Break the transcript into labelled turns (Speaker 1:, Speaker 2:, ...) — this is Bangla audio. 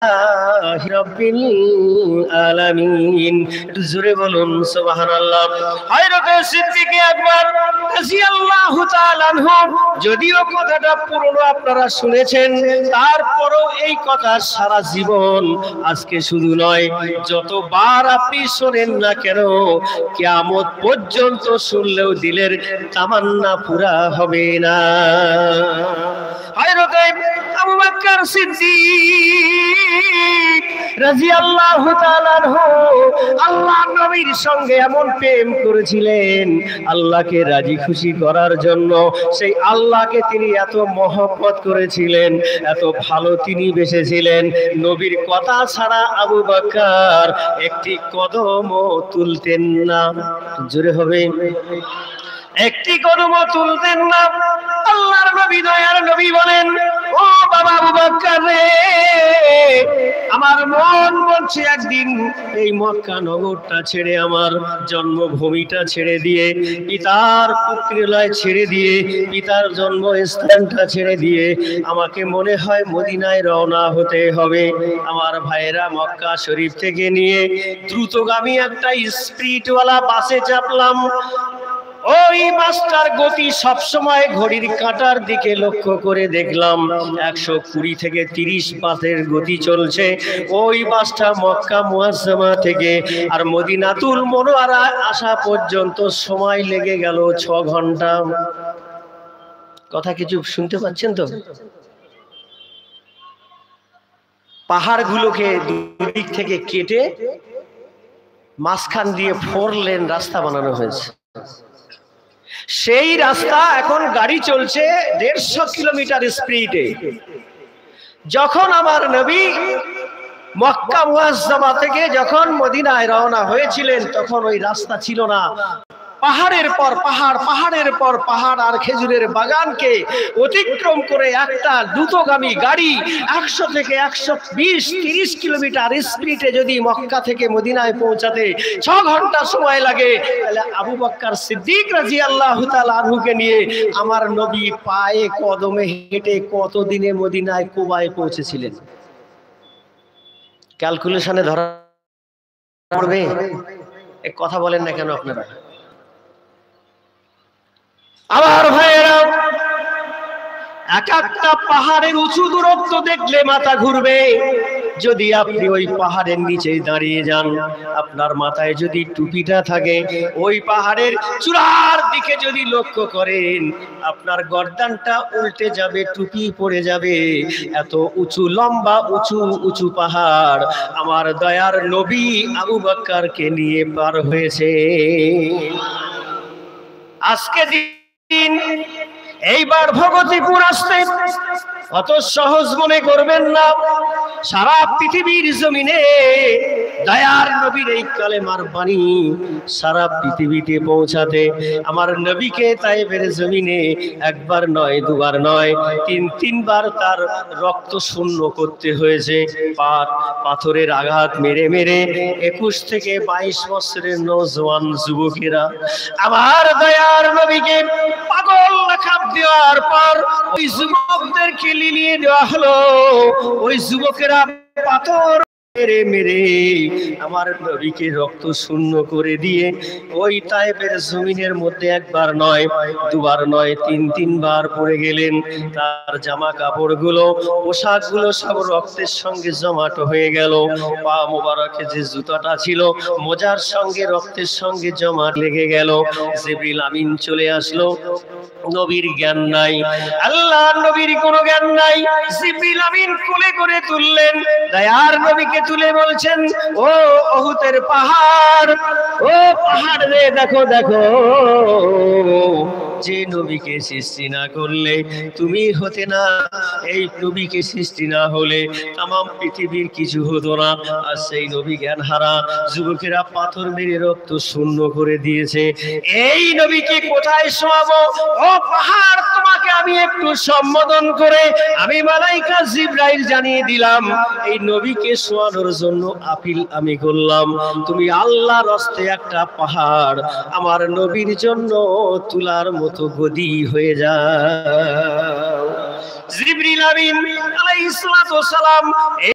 Speaker 1: রাব্বিল আলামিন। একটু জোরে বলুন সুবহানাল্লাহ। হযরত সিদ্দিক আকবর রাদিয়াল্লাহু তাআলা আনহু, যদিও কথাটা পুরনো আপনারা শুনেছেন, তারপরও এই কথা সারা জীবন, আজকে শুধু নয়, যতবার আপনি শোনেন না কেন, কিয়ামত পর্যন্ত শুনলেও দিলের তামান্না পুরা হবে না। হযরত আবু বকর সিদ্দিক রাদিয়াল্লাহু তাআলা আনহু আল্লাহর নবীর সঙ্গে এমন প্রেম করেছিলেন, আল্লাহকে রাজি খুশি করার জন্য। সেই আল্লাহকে তিনি এত মহব্বত করেছিলেন, এত ভালো তিনি বেসেছিলেন, নবীর কথা ছাড়া আবু বকর একটি কদমও তুলতেন না। জোরে হবে, একটি কদমও তুলতেন না। আল্লাহর নবী, দয়ার নবী বলেন, ও বাবা আবু বকর রে, আমার মন বলছে একদিন এই মক্কা নগরটা ছেড়ে, আমার জন্মভূমিটা ছেড়ে দিয়ে, পিতার পুত্রালয় ছেড়ে দিয়ে, পিতার জন্মস্থানটা ছেড়ে দিয়ে আমাকে মনে হয় মদিনায় রওনা হতে হবে। আমার ভাইয়েরা, মক্কা শরীফ থেকে নিয়ে দ্রুতগামী একটা স্পিডওয়ালা বাসে চাপলাম। ওই বাসটার গতি সবসময় ঘড়ির কাঁটার দিকে লক্ষ্য করে দেখলাম 120 থেকে 30 বাসের গতি চলছে। ওই বাসটা মক্কা মুআজ্জামা থেকে আর মদিনাতুল মুনাওয়ারা আসা পর্যন্ত সময় লেগে গেল 6 ঘন্টা। কথা কিছু শুনতে পাচ্ছেন তো? পাহাড়গুলোকে দুদিক থেকে কেটে মাঝখান দিয়ে 4 লেন রাস্তা বানানো হয়েছে। সেই রাস্তা এখন গাড়ি চলছে 150 কিলোমিটার স্পিডে। যখন আমার নবী মক্কা মুআজ্জামা থেকে যখন মদিনায় রওনা হয়েছিলেন, তখন ওই রাস্তা ছিল না। পাহাড়ের পর পাহাড়, পাহাড়ের পর পাহাড় আর খেজুরের বাগানকে অতিক্রম করে একটা দ্রুতগামী গাড়ি 100 থেকে 120-30 কিলোমিটার স্পিডে যদি মক্কা থেকে মদিনায় পৌঁছাতে 6 ঘন্টা সময় লাগে, তাহলে আবু বকর সিদ্দিক রাদিয়াল্লাহু তাআলা আনহুকে নিয়ে আমার নবী পায়ে কদমে হেঁটে কতদিনে মদিনায় কুবায় পৌঁছেছিলেন? ক্যালকুলেশনে ধরা পড়বে? এক কথা বলেন না কেন আপনারা? আমার ভাইয়েরা, এক একটা পাহাড়ের উঁচু দূরত্ব দেখলে মাথা ঘুরবে। যদি আপনি ওই পাহাড়ের নিচে দাঁড়িয়ে যান, আপনার মাথায় যদি টুপিটা থাকে, ওই পাহাড়ের চূড়ার দিকে যদি লক্ষ্য করেন, আপনার গর্দানটা উল্টে যাবে, টুপি পড়ে যাবে। এত উঁচু লম্বা উঁচু উঁচু পাহাড় আমার দয়ার নবী আবু বকরকে নিয়ে পার হয়েছে। আজকে এইবার ভগবতীপুর আসতে অত সহজ মনে করবেন না। সারা পৃথিবীর জমিনে দয়ার নবীর এই কালেমার বাণী সারা পৃথিবীতে পৌঁছাতে আমার নবীকে তায়েফের জমিনে একবার নয়, দুবার নয়, 3বার তার রক্ত শূন্য করতে হয়েছে। পাথরের আঘাত মেরে মেরে 21 থেকে 22 বছরের নওজোয়ান যুবকেরা আমার দয়ার নবীকে পাগল লাকাব দেওয়ার পর ওই যুবকদেরকে লিলিয়ে দেওয়া হলো। ওই যুবকেরা পাথর মেরে মেরে আমার নবীকে রক্ত শূন্য করে দিয়ে ওই তায়েফের জমিনের মধ্যে একবার নয়, দুবার নয়, 3বার পড়ে গেলেন। তার জামা কাপড়গুলো, পোশাকগুলো সব রক্তের সঙ্গে জমাট হয়ে গেল। পা মোবারকে যে জুতাটা ছিল, মোজার সঙ্গে রক্তের সঙ্গে জমাট লেগে গেল। জিবরিল আমিন চলে আসলো। নবীর জ্ঞান নাই, আল্লাহর নবীর কোনো জ্ঞান নাই। জিবরিল আমিন কোলে করে তুললেন, দয়ার নবীকে তুলে বলছেন, ও উহুদের পাহাড়, ও পাহাড় রে, দেখো দেখো, যে নবীকে সৃষ্টি না করলে তুমি হতে না, এই নবীকে সৃষ্টি না হলে তাম পৃথিবীর কিছু হতো না। আর সেই নবী জ্ঞান হারা যুবকেরা পাথর মেরে রক্ত শূন্য করে দিয়েছে। এই নবীকে কোথায় শোয়াবো? ও পাহাড়, তোমাকে আমি একটু সম্বোধন করে আমি মালাইকা জিবরাইল জানিয়ে দিলাম, এই নবীকে শোয়ানোর জন্য আপিল আমি করলাম। তুমি আল্লাহর হস্তে একটা পাহাড় আমার নবীর জন্য তুলার মতো গদি হয়ে যাও। জিবরিল আমিন আলাইহিস সালাম